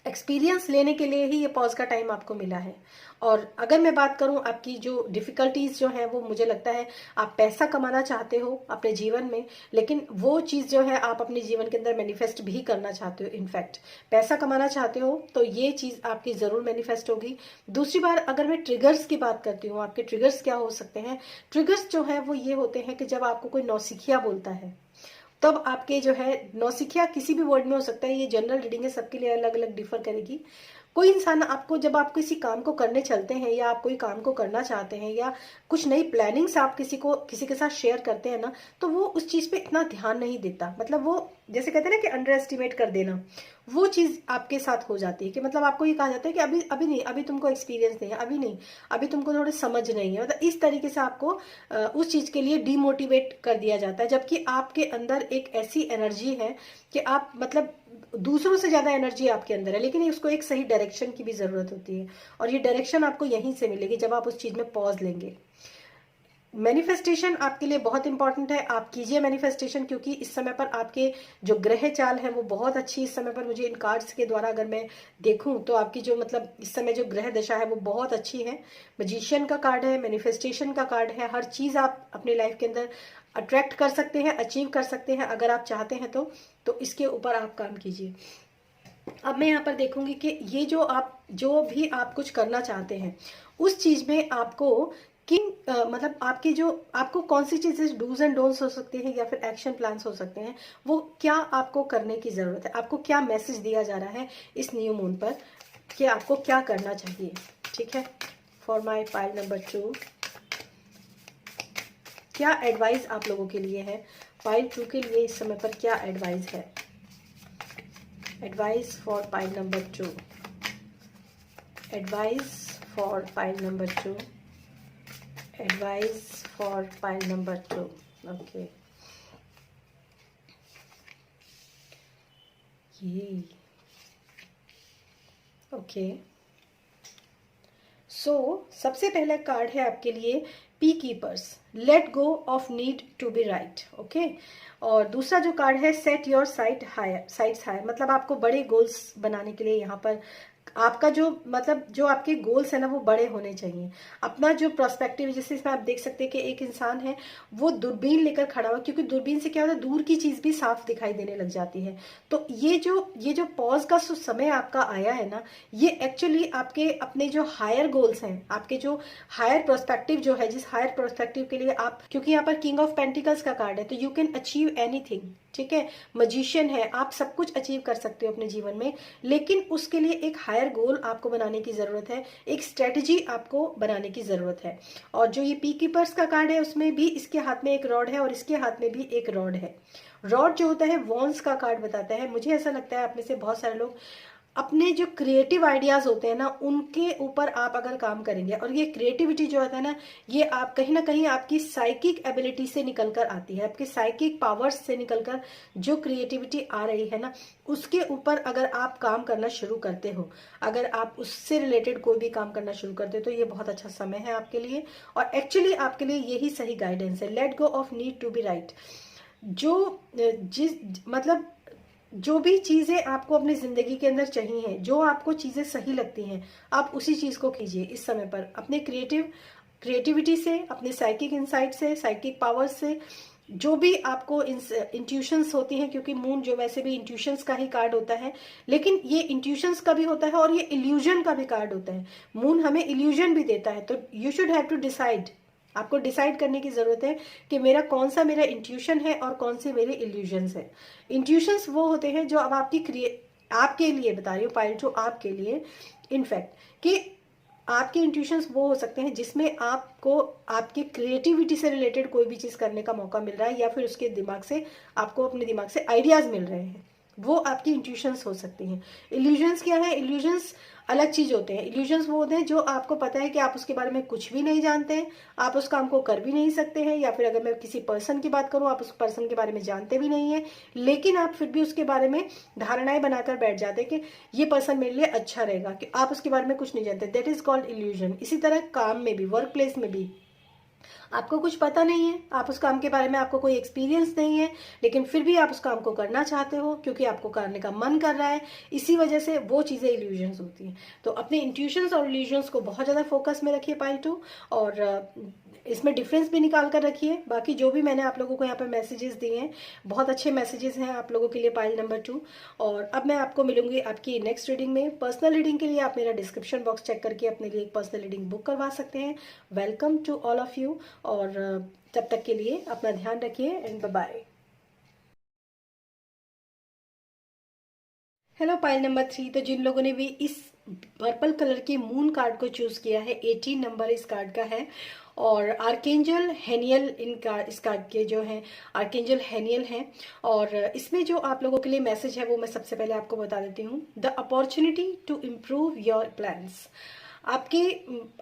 एक्सपीरियंस लेने के लिए ही ये पॉज का टाइम आपको मिला है। और अगर मैं बात करूं आपकी जो डिफिकल्टीज जो है, वो मुझे लगता है आप पैसा कमाना चाहते हो अपने जीवन में, लेकिन वो चीज जो है आप अपने जीवन के अंदर मैनिफेस्ट भी करना चाहते हो। इनफैक्ट पैसा कमाना चाहते हो तो ये चीज आपकी जरूर मैनिफेस्ट होगी। दूसरी बार अगर मैं ट्रिगर्स की बात करती हूँ, आपके ट्रिगर्स क्या हो सकते हैं? ट्रिगर्स जो है वो ये होते हैं कि जब आपको कोई नौसिखिया बोलता है, तब आपके जो है, नौसिखिया किसी भी वर्ड में हो सकता है, ये जनरल रीडिंग है, सबके लिए अलग अलग डिफर करेगी। कोई इंसान आपको, जब आप किसी काम को करने चलते हैं या आप कोई काम को करना चाहते हैं या कुछ नई प्लानिंग्स आप किसी के साथ शेयर करते हैं ना, तो वो उस चीज पे इतना ध्यान नहीं देता। मतलब वो जैसे कहते हैं ना कि अंडर एस्टिमेट कर देना, वो चीज आपके साथ हो जाती है। कि मतलब आपको ये कहा जाता है कि अभी अभी नहीं, अभी तुमको एक्सपीरियंस नहीं है, अभी नहीं, अभी तुमको थोड़ी समझ नहीं है। मतलब इस तरीके से आपको उस चीज के लिए डीमोटिवेट कर दिया जाता है। जबकि आपके अंदर एक ऐसी एनर्जी है कि आप मतलब दूसरों से ज्यादा एनर्जी आपके अंदर है, लेकिन उसको एक सही डायरेक्शन की भी जरूरत होती है। और ये डायरेक्शन आपको यहीं से मिलेगी जब आप उस चीज में पॉज लेंगे। मैनिफेस्टेशन आपके लिए बहुत इंपॉर्टेंट है, आप कीजिए मैनिफेस्टेशन, क्योंकि इस समय पर आपके जो ग्रह चाल है वो बहुत अच्छी इस समय पर, मुझे इन कार्ड्स के द्वारा अगर मैं देखूं तो आपकी जो मतलब इस समय जो ग्रह दशा है वो बहुत अच्छी है। मैजिशियन का कार्ड है, मैनिफेस्टेशन का कार्ड है, हर चीज आप अपनी लाइफ के अंदर अट्रैक्ट कर सकते हैं, अचीव कर सकते हैं अगर आप चाहते हैं तो इसके ऊपर आप काम कीजिए। अब मैं यहाँ पर देखूंगी कि ये जो भी आप कुछ करना चाहते हैं उस चीज में आपको किन मतलब आपकी जो, आपको कौन सी चीजें डूज एंड डोंट्स हो सकते हैं या फिर एक्शन प्लान्स हो सकते हैं, वो क्या आपको करने की जरूरत है, आपको क्या मैसेज दिया जा रहा है इस न्यू मून पर कि आपको क्या करना चाहिए। ठीक है, फॉर माई पाइल नंबर 2 क्या एडवाइस आप लोगों के लिए है, पाइल 2 के लिए इस समय पर क्या एडवाइस है। Advice for pile number 2, advice for pile number 2, advice for pile number 2. Okay, ये ओके। सो सबसे पहला कार्ड है आपके लिए peacekeepers, let go of need to be right. Okay, और दूसरा जो कार्ड है set your sight higher, sights higher, मतलब आपको बड़े गोल्स बनाने के लिए यहाँ पर आपका जो मतलब जो आपके गोल्स है ना वो बड़े होने चाहिए। अपना जो प्रोस्पेक्टिव, जैसे इसमें आप देख सकते हैं कि एक इंसान है वो दूरबीन लेकर खड़ा हुआ, क्योंकि दूरबीन से क्या होता है, दूर की चीज भी साफ दिखाई देने लग जाती है। तो ये जो पॉज का समय आपका आया है ना, ये एक्चुअली आपके अपने जो हायर गोल्स हैं, आपके जो हायर प्रोस्पेक्टिव जो है, जिस हायर प्रोस्पेक्टिव के लिए आप, क्योंकि यहाँ पर किंग ऑफ पेंटिकल्स का कार्ड है, तो यू कैन अचीव एनीथिंग। ठीक है, मजिशियन है, आप सब कुछ अचीव कर सकते हो अपने जीवन में, लेकिन उसके लिए एक हायर गोल आपको बनाने की जरूरत है, एक स्ट्रेटजी आपको बनाने की जरूरत है। और जो ये पी कीपर्स का कार्ड है उसमें भी इसके हाथ में एक रॉड है और इसके हाथ में भी एक रॉड है। रॉड जो होता है वॉन्स का कार्ड बताता है। मुझे ऐसा लगता है आप में से बहुत सारे लोग अपने जो क्रिएटिव आइडियाज होते हैं ना, उनके ऊपर आप अगर काम करेंगे, और ये क्रिएटिविटी जो होता है ना, ये आप कहीं ना कहीं आपकी साइकिक एबिलिटी से निकल कर आती है, आपके साइकिक पावर्स से निकलकर जो क्रिएटिविटी आ रही है ना, उसके ऊपर अगर आप काम करना शुरू करते हो, अगर आप उससे रिलेटेड कोई भी काम करना शुरू करते हो, तो ये बहुत अच्छा समय है आपके लिए। और एक्चुअली आपके लिए यही सही गाइडेंस है। Let go of need to be right. जो जिस मतलब जो भी चीजें आपको अपनी जिंदगी के अंदर चाहिए, जो आपको चीजें सही लगती हैं, आप उसी चीज को कीजिए इस समय पर, अपने क्रिएटिविटी से, अपने साइकिक इंसाइट से, साइकिक पावर से, जो भी आपको इंट्यूशंस होती हैं, क्योंकि मून जो वैसे भी इंट्यूशंस का ही कार्ड होता है, लेकिन ये इंट्यूशंस का भी होता है और ये इल्यूजन का भी कार्ड होता है। मून हमें इल्यूजन भी देता है, तो you should have to decide. आपको डिसाइड करने की जरूरत है कि मेरा इंट्यूशन है और कौन से मेरे इल्यूजन्स है। इंट्यूशंस वो होते हैं जो अब आपके लिए बता रही हूँ पाइल, जो आपके लिए इनफैक्ट कि आपके इंट्यूशंस वो हो सकते हैं जिसमें आपको आपकी क्रिएटिविटी से रिलेटेड कोई भी चीज करने का मौका मिल रहा है, या फिर उसके दिमाग से आपको अपने दिमाग से आइडियाज मिल रहे हैं, वो आपकी इंट्यूशंस हो सकती हैं। इल्यूजन्स क्या है? इल्यूजन्स अलग चीज होते हैं। इल्यूजन्स वो होते हैं जो आपको पता है कि आप उसके बारे में कुछ भी नहीं जानते हैं, आप उस काम को कर भी नहीं सकते हैं, या फिर अगर मैं किसी पर्सन की बात करूं, आप उस पर्सन के बारे में जानते भी नहीं है, लेकिन आप फिर भी उसके बारे में धारणाएं बनाकर बैठ जाते हैं कि ये पर्सन मेरे लिए अच्छा रहेगा, कि आप उसके बारे में कुछ नहीं जानते। That is called illusion. इसी तरह काम में भी, वर्क प्लेस में भी, आपको कुछ पता नहीं है, आप उस काम के बारे में, आपको कोई एक्सपीरियंस नहीं है, लेकिन फिर भी आप उस काम को करना चाहते हो क्योंकि आपको करने का मन कर रहा है। इसी वजह से वो चीजें इल्यूजन्स होती हैं। तो अपने इंट्यूशंस और इल्यूजन्स को बहुत ज्यादा फोकस में रखिए पाइल 2, और इसमें डिफरेंस भी निकाल कर रखिए। बाकी जो भी मैंने आप लोगों को यहाँ पर मैसेजेस दिए हैं, बहुत अच्छे मैसेजेस हैं आप लोगों के लिए पाइल नंबर 2। और अब मैं आपको मिलूंगी आपकी नेक्स्ट रीडिंग में। पर्सनल रीडिंग के लिए आप मेरा डिस्क्रिप्शन बॉक्स चेक करके अपने लिए एक पर्सनल रीडिंग बुक करवा सकते हैं। Welcome to all of you, और तब तक के लिए अपना ध्यान रखिए and bye bye. Hello pile number 3। तो जिन लोगों ने भी इस पर्पल कलर की मून कार्ड को चूज किया है, 18 नंबर इस कार्ड का है, और आर्केंजल हेनियल इस कार्ड के जो हैं आर्केंजल हेनियल हैं। और इसमें जो आप लोगों के लिए मैसेज है वो मैं सबसे पहले आपको बता देती हूँ। The opportunity to improve your plans. आपके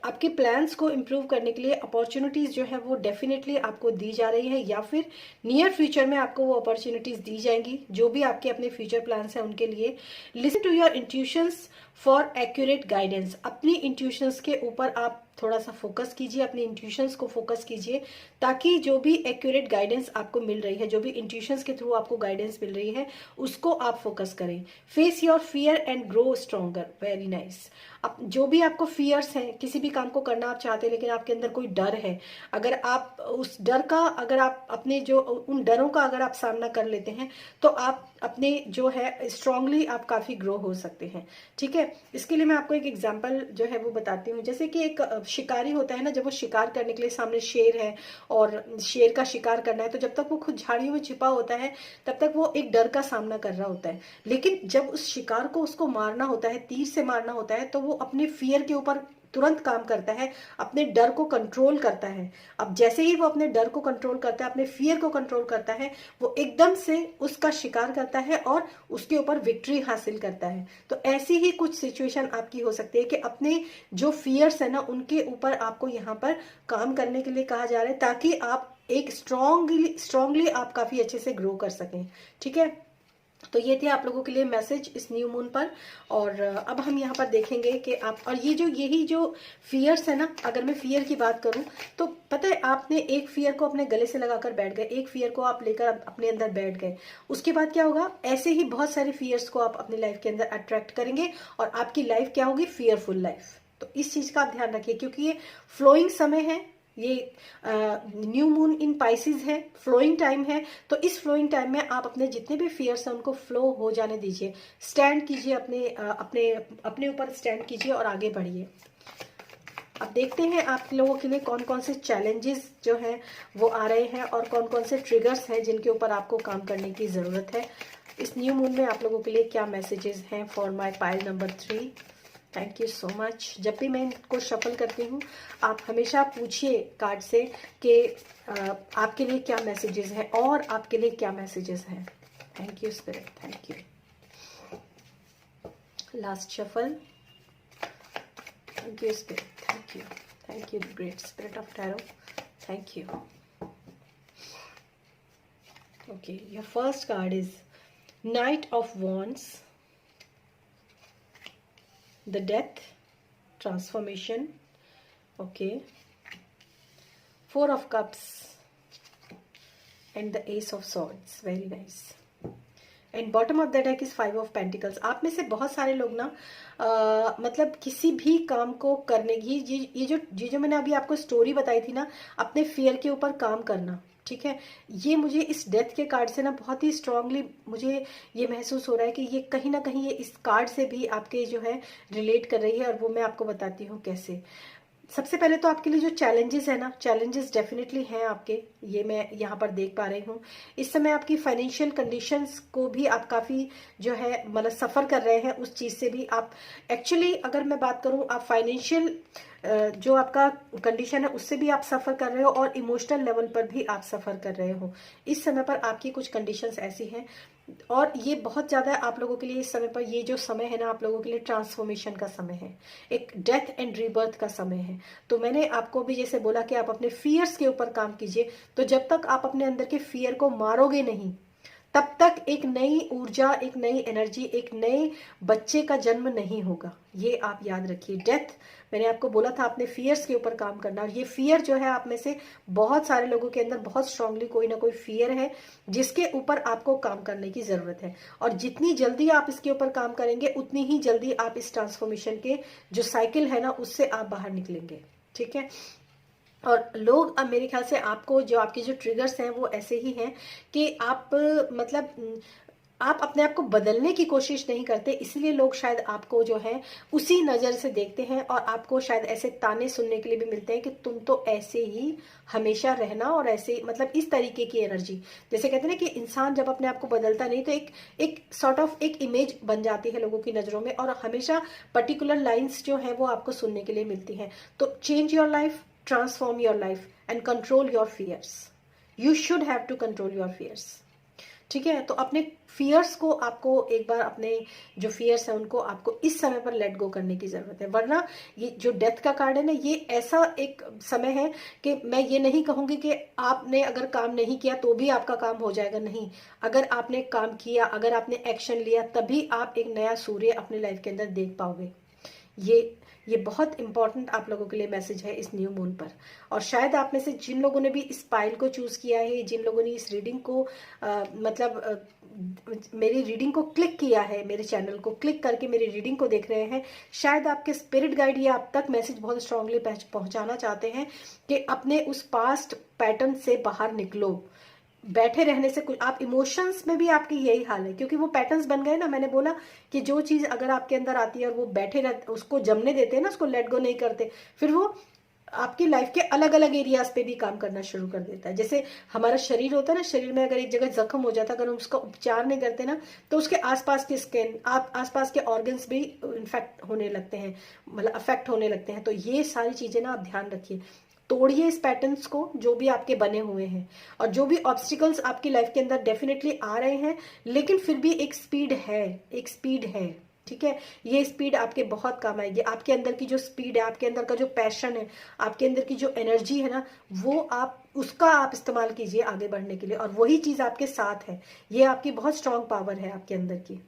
आपके प्लान्स को इम्प्रूव करने के लिए अपॉर्चुनिटीज जो है वो डेफिनेटली आपको दी जा रही है, या फिर नियर फ्यूचर में आपको वो अपॉर्चुनिटीज दी जाएंगी, जो भी आपके अपने फ्यूचर प्लान्स हैं उनके लिए। Listen to your intuitions for accurate guidance. अपनी इंट्यूशंस के ऊपर आप थोड़ा सा फोकस कीजिए, अपनी इंट्यूशंस को फोकस कीजिए, ताकि जो भी एक्यूरेट गाइडेंस आपको मिल रही है, जो भी इंट्यूशंस के थ्रू आपको गाइडेंस मिल रही है, उसको आप फोकस करें। Face your fear and grow stronger. Very nice. अब जो भी आपको फियर्स हैं, किसी भी काम को करना आप चाहते हैं लेकिन आपके अंदर कोई डर है, अगर आप उस डर का, अगर आप अपने जो उन डरों का अगर आप सामना कर लेते हैं, तो आप अपने जो है स्ट्रांगली आप काफी ग्रो हो सकते हैं। ठीक है, इसके लिए मैं आपको एक एग्जांपल जो है वो बताती हूँ। जैसे कि एक शिकारी होता है ना, जब वो शिकार करने के लिए, सामने शेर है और शेर का शिकार करना है, तो जब तक वो खुद झाड़ियों में छिपा होता है तब तक वो एक डर का सामना कर रहा होता है, लेकिन जब उस शिकार को उसको मारना होता है, तीर से मारना होता है, तो वो अपने फियर के ऊपर तुरंत काम करता है, अपने डर को कंट्रोल करता है। अब जैसे ही वो अपने डर को कंट्रोल करता है, अपने फियर को कंट्रोल करता है, वो एकदम से उसका शिकार करता है और उसके ऊपर विक्ट्री हासिल करता है। तो ऐसी ही कुछ सिचुएशन आपकी हो सकती है कि अपने जो फियर्स है ना, उनके ऊपर आपको यहाँ पर काम करने के लिए कहा जा रहा है, ताकि आप एक स्ट्रांगली आप काफी अच्छे से ग्रो कर सकें। ठीक है, तो ये थे आप लोगों के लिए मैसेज इस न्यू मून पर। और अब हम यहाँ पर देखेंगे कि आप, और यही जो फियर्स है ना, अगर मैं फियर की बात करूं, तो पता है आपने एक फियर को अपने गले से लगाकर बैठ गए, एक फियर को आप लेकर अपने अंदर बैठ गए, उसके बाद क्या होगा, ऐसे ही बहुत सारे फियर्स को आप अपनी लाइफ के अंदर अट्रैक्ट करेंगे और आपकी लाइफ क्या होगी, फियरफुल लाइफ। तो इस चीज का आप ध्यान रखिए, क्योंकि ये फ्लोइंग समय है, ये न्यू मून इन पाइसिस है, फ्लोइंग टाइम है। तो इस फ्लोइंग टाइम में आप अपने जितने भी फियर्स हैं उनको फ्लो हो जाने दीजिए, स्टैंड कीजिए, अपने ऊपर स्टैंड कीजिए और आगे बढ़िए। अब देखते हैं आप लोगों के लिए कौन कौन से चैलेंजेस जो हैं वो आ रहे हैं, और कौन कौन से ट्रिगर्स हैं जिनके ऊपर आपको काम करने की जरूरत है। इस न्यू मून में आप लोगों के लिए क्या मैसेजेस हैं for my pile number 3। Thank you so much. जब भी मैं इनको शफल करती हूँ, आप हमेशा पूछिए कार्ड से कि आपके लिए क्या मैसेजेस हैं और आपके लिए क्या मैसेजेस हैं। Thank you spirit, thank you. Last shuffle. Thank you, Spirit. Thank you. Thank you, the Great Spirit of Tarot. Thank you. Okay, your first card is Knight of Wands, the Death, Transformation. Okay. Four of Cups and the Ace of Swords. Very nice. And bottom of the deck is 5 of pentacles. आप में से बहुत सारे लोग ना मतलब किसी भी काम को करने की ये जो मैंने अभी आपको स्टोरी बताई थी ना, अपने फियर के ऊपर काम करना, ठीक है, ये मुझे इस डेथ के कार्ड से ना बहुत ही स्ट्रांगली मुझे ये महसूस हो रहा है कि ये कहीं ना कहीं ये इस कार्ड से भी आपके जो है रिलेट कर रही है, और वो मैं आपको बताती हूँ कैसे. सबसे पहले तो आपके लिए जो चैलेंजेस है ना, चैलेंजेस डेफिनेटली हैं आपके, ये मैं यहाँ पर देख पा रही हूँ. इस समय आपकी फाइनेंशियल कंडीशंस को भी आप काफ़ी जो है मतलब सफ़र कर रहे हैं, उस चीज़ से भी आप एक्चुअली अगर मैं बात करूँ, आप फाइनेंशियल जो आपका कंडीशन है उससे भी आप सफ़र कर रहे हो, और इमोशनल लेवल पर भी आप सफ़र कर रहे हो. इस समय पर आपकी कुछ कंडीशंस ऐसी हैं, और ये बहुत ज़्यादा आप लोगों के लिए इस समय पर, ये जो समय है ना आप लोगों के लिए ट्रांसफॉर्मेशन का समय है, एक डेथ एंड रीबर्थ का समय है. तो मैंने आपको भी जैसे बोला कि आप अपने फियर्स के ऊपर काम कीजिए. तो जब तक आप अपने अंदर के फियर को मारोगे नहीं, तब तक एक नई ऊर्जा, एक नई एनर्जी, एक नए बच्चे का जन्म नहीं होगा. ये आप याद रखिए. डेथ, मैंने आपको बोला था अपने फियर्स के ऊपर काम करना, और ये फियर जो है आप में से बहुत सारे लोगों के अंदर बहुत स्ट्रांगली कोई ना कोई फियर है जिसके ऊपर आपको काम करने की जरूरत है. और जितनी जल्दी आप इसके ऊपर काम करेंगे, उतनी ही जल्दी आप इस ट्रांसफॉर्मेशन के जो साइकिल है ना उससे आप बाहर निकलेंगे. ठीक है. और लोग, अब मेरे ख्याल से आपको जो आपके जो ट्रिगर्स हैं वो ऐसे ही हैं कि आप मतलब आप अपने आप को बदलने की कोशिश नहीं करते, इसलिए लोग शायद आपको जो है उसी नज़र से देखते हैं, और आपको शायद ऐसे ताने सुनने के लिए भी मिलते हैं कि तुम तो ऐसे ही हमेशा रहना, और ऐसे मतलब इस तरीके की एनर्जी. जैसे कहते हैं ना कि इंसान जब अपने आप को बदलता नहीं तो एक सॉर्ट ऑफ एक इमेज बन जाती है लोगों की नज़रों में, और हमेशा पर्टिकुलर लाइन्स जो है वो आपको सुनने के लिए मिलती हैं. तो change your life, transform your life and control your fears. You should have to control your fears. ठीक है. तो अपने फियर्स को आपको एक बार, अपने जो फियर्स हैं उनको आपको इस समय पर लेट गो करने की जरूरत है. वरना ये जो डेथ का कार्ड है ना, ये ऐसा एक समय है कि मैं ये नहीं कहूंगी कि आपने अगर काम नहीं किया तो भी आपका काम हो जाएगा. नहीं, अगर आपने काम किया, अगर आपने एक्शन लिया, तभी आप एक नया सूर्य अपने लाइफ के अंदर देख पाओगे. ये बहुत इंपॉर्टेंट आप लोगों के लिए मैसेज है इस न्यू मून पर. और शायद आप में से जिन लोगों ने भी इस पाइल को चूज किया है, जिन लोगों ने इस रीडिंग को मेरी रीडिंग को क्लिक किया है, मेरे चैनल को क्लिक करके मेरी रीडिंग को देख रहे हैं, शायद आपके स्पिरिट गाइड ये आप तक मैसेज बहुत स्ट्रांगली पहुंचाना चाहते हैं कि अपने उस पास्ट पैटर्न से बाहर निकलो. बैठे रहने से कुछ, आप इमोशंस में भी आपकी यही हाल है, क्योंकि वो पैटर्न्स बन गए ना. मैंने बोला कि जो चीज अगर आपके अंदर आती है और वो बैठे रहते, उसको जमने देते हैं ना, उसको लेट गो नहीं करते, फिर वो आपकी लाइफ के अलग अलग एरियाज पे भी काम करना शुरू कर देता है. जैसे हमारा शरीर होता है ना, शरीर में अगर एक जगह जख्म हो जाता है, अगर हम उसका उपचार नहीं करते ना, तो उसके आसपास की स्किन, आसपास के ऑर्गन्स भी इन्फेक्ट होने लगते हैं, मतलब अफेक्ट होने लगते हैं. तो ये सारी चीजें ना आप ध्यान रखिए. तोड़िए इस पैटर्न्स को जो भी आपके बने हुए हैं, और जो भी ऑब्स्टिकल्स आपकी लाइफ के अंदर डेफिनेटली आ रहे हैं, लेकिन फिर भी एक स्पीड है, एक स्पीड है. ठीक है. ये स्पीड आपके बहुत काम आएगी. आपके अंदर की जो स्पीड है, आपके अंदर का जो पैशन है, आपके अंदर की जो एनर्जी है ना, वो आप उसका आप इस्तेमाल कीजिए आगे बढ़ने के लिए, और वही चीज आपके साथ है. ये आपकी बहुत स्ट्रांग पावर है आपके अंदर की.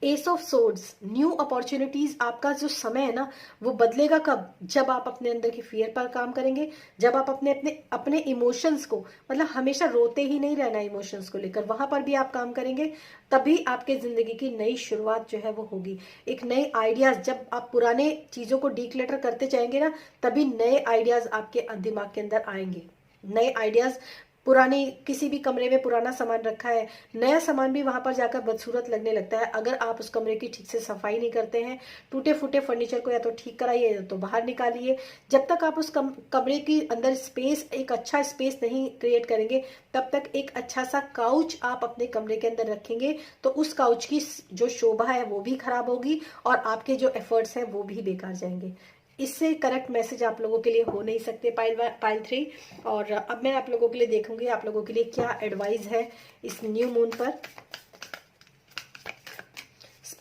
S of swords, new opportunities. आपका जो समय है ना वो बदलेगा कब? जब आप अपने अंदर की फियर पर काम करेंगे, जब आप अपने अपने अपने इमोशंस को, मतलब हमेशा रोते ही नहीं रहना इमोशंस को लेकर, वहां पर भी आप काम करेंगे, तभी आपके जिंदगी की नई शुरुआत जो है वो होगी. एक नए आइडियाज, जब आप पुराने चीजों को डिक्लेटर करते जाएंगे ना, तभी नए आइडियाज आपके दिमाग के अंदर आएंगे. नए आइडियाज, पुराने किसी भी कमरे में पुराना सामान रखा है, नया सामान भी वहां पर जाकर बदसूरत लगने लगता है अगर आप उस कमरे की ठीक से सफाई नहीं करते हैं. टूटे फूटे फर्नीचर को या तो ठीक कराइए या तो बाहर निकालिए. जब तक आप उस कमरे के अंदर स्पेस, एक अच्छा स्पेस नहीं क्रिएट करेंगे, तब तक एक अच्छा सा काउच आप अपने कमरे के अंदर रखेंगे, तो उस काउच की जो शोभा है वो भी खराब होगी, और आपके जो एफर्ट्स हैं वो भी बेकार जाएंगे. इससे करेक्ट मैसेज आप लोगों के लिए हो नहीं सकते पाइल 3. और अब मैं आप लोगों के लिए देखूंगी आप लोगों के लिए क्या एडवाइस है इस न्यू मून पर.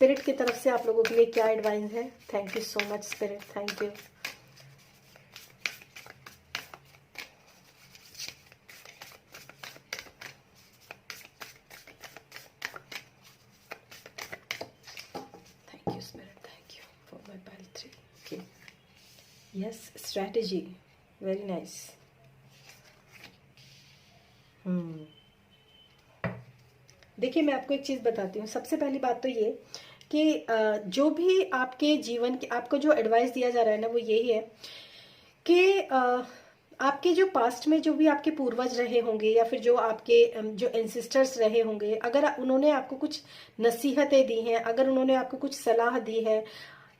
स्पिरिट की तरफ से आप लोगों के लिए क्या एडवाइस है? Thank you so much spirit, thank you. Thank you spirit, thank you for my pile 3। Okay, yes, strategy, very nice. देखिए, मैं आपको एक चीज़ बताती हूँ। सबसे पहली बात तो ये कि जो भी आपके जीवन के आपको जो एडवाइस दिया जा रहा है ना, वो यही है कि आपके जो पास्ट में जो भी आपके पूर्वज रहे होंगे या फिर जो आपके जो एंसिस्टर्स रहे होंगे, अगर उन्होंने आपको कुछ नसीहतें दी हैं, अगर उन्होंने आपको कुछ सलाह दी है,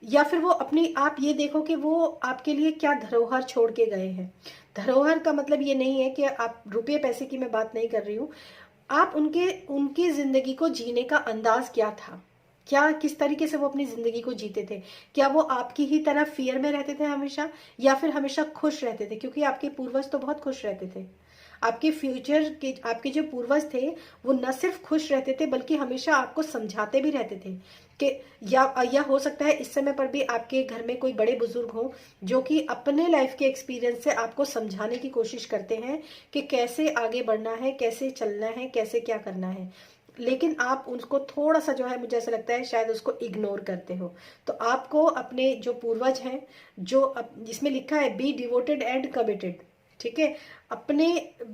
या फिर वो अपनी, आप ये देखो कि वो आपके लिए क्या धरोहर छोड़ के गए हैं। धरोहर का मतलब ये नहीं है कि आप रुपये पैसे की मैं बात नहीं कर रही हूँ। आप उनके उनकी जिंदगी को जीने का अंदाज क्या था, क्या किस तरीके से वो अपनी जिंदगी को जीते थे। क्या वो आपकी ही तरह फियर में रहते थे हमेशा, या फिर हमेशा खुश रहते थे? क्योंकि आपके पूर्वज तो बहुत खुश रहते थे। आपके फ्यूचर के आपके जो पूर्वज थे वो न सिर्फ खुश रहते थे बल्कि हमेशा आपको समझाते भी रहते थे कि या हो सकता है इस समय पर भी आपके घर में कोई बड़े बुजुर्ग हों जो कि अपने लाइफ के एक्सपीरियंस से आपको समझाने की कोशिश करते हैं कि कैसे आगे बढ़ना है, कैसे चलना है, कैसे क्या करना है। लेकिन आप उसको थोड़ा सा जो है, मुझे ऐसा लगता है शायद उसको इग्नोर करते हो। तो आपको अपने जो पूर्वज हैं, जो जिसमें लिखा है बी डिवोटेड एंड कमिटेड, ठीक है, अपने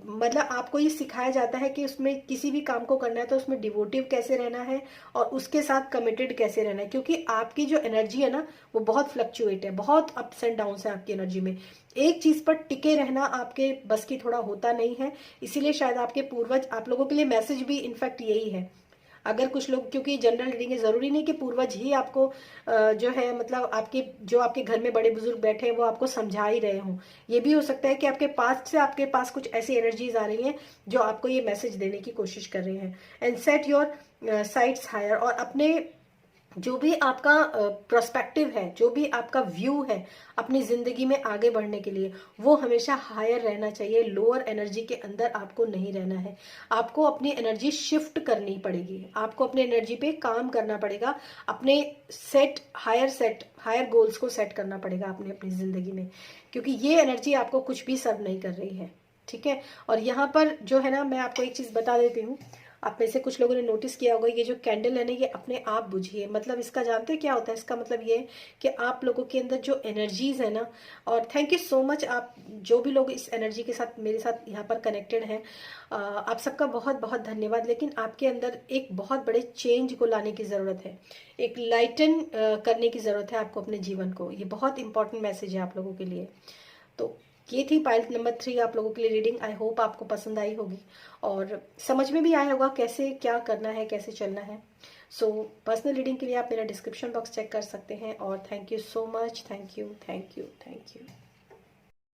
मतलब आपको ये सिखाया जाता है कि उसमें किसी भी काम को करना है तो उसमें डिवोटिव कैसे रहना है और उसके साथ कमिटेड कैसे रहना है। क्योंकि आपकी जो एनर्जी है ना, वो बहुत फ्लक्चुएट है, बहुत अप्स एंड डाउन्स है आपकी एनर्जी में। एक चीज पर टिके रहना आपके बस की थोड़ा होता नहीं है। इसीलिए शायद आपके पूर्वज, आप लोगों के लिए मैसेज भी इनफैक्ट यही है। अगर कुछ लोग, क्योंकि जनरल रीडिंग है, जरूरी नहीं कि पूर्वज ही आपको जो है मतलब आपके जो आपके घर में बड़े बुजुर्ग बैठे हैं वो आपको समझा ही रहे हों। ये भी हो सकता है कि आपके पास से आपके पास कुछ ऐसी एनर्जीज आ रही हैं जो आपको ये मैसेज देने की कोशिश कर रही हैं। And set your sights higher, और अपने जो भी आपका प्रोस्पेक्टिव है, जो भी आपका व्यू है अपनी जिंदगी में आगे बढ़ने के लिए, वो हमेशा हायर रहना चाहिए। लोअर एनर्जी के अंदर आपको नहीं रहना है। आपको अपनी एनर्जी शिफ्ट करनी पड़ेगी, आपको अपनी एनर्जी पे काम करना पड़ेगा, अपने हायर गोल्स को सेट करना पड़ेगा अपनी अपनी जिंदगी में, क्योंकि ये एनर्जी आपको कुछ भी सर्व नहीं कर रही है। ठीक है, और यहाँ पर जो है ना, मैं आपको एक चीज बता देती हूँ। आप में से कुछ लोगों ने नोटिस किया होगा, ये जो कैंडल है ना, ये अपने आप बुझी। मतलब इसका जानते हैं क्या होता है? इसका मतलब ये कि आप लोगों के अंदर जो एनर्जीज है ना, और थैंक यू सो मच आप जो भी लोग इस एनर्जी के साथ मेरे साथ यहाँ पर कनेक्टेड हैं, आप सबका बहुत बहुत धन्यवाद। लेकिन आपके अंदर एक बहुत बड़े चेंज को लाने की जरूरत है, एक लाइटन करने की जरूरत है आपको अपने जीवन को। ये बहुत इंपॉर्टेंट मैसेज है आप लोगों के लिए। तो ये थी पाइल नंबर 3 आप लोगों के लिए रीडिंग। आई होप आपको पसंद आई होगी और समझ में भी आया होगा कैसे क्या करना है, कैसे चलना है। सो पर्सनल रीडिंग के लिए आप मेरा डिस्क्रिप्शन बॉक्स चेक कर सकते हैं। और thank you so much, thank you, thank you, thank you.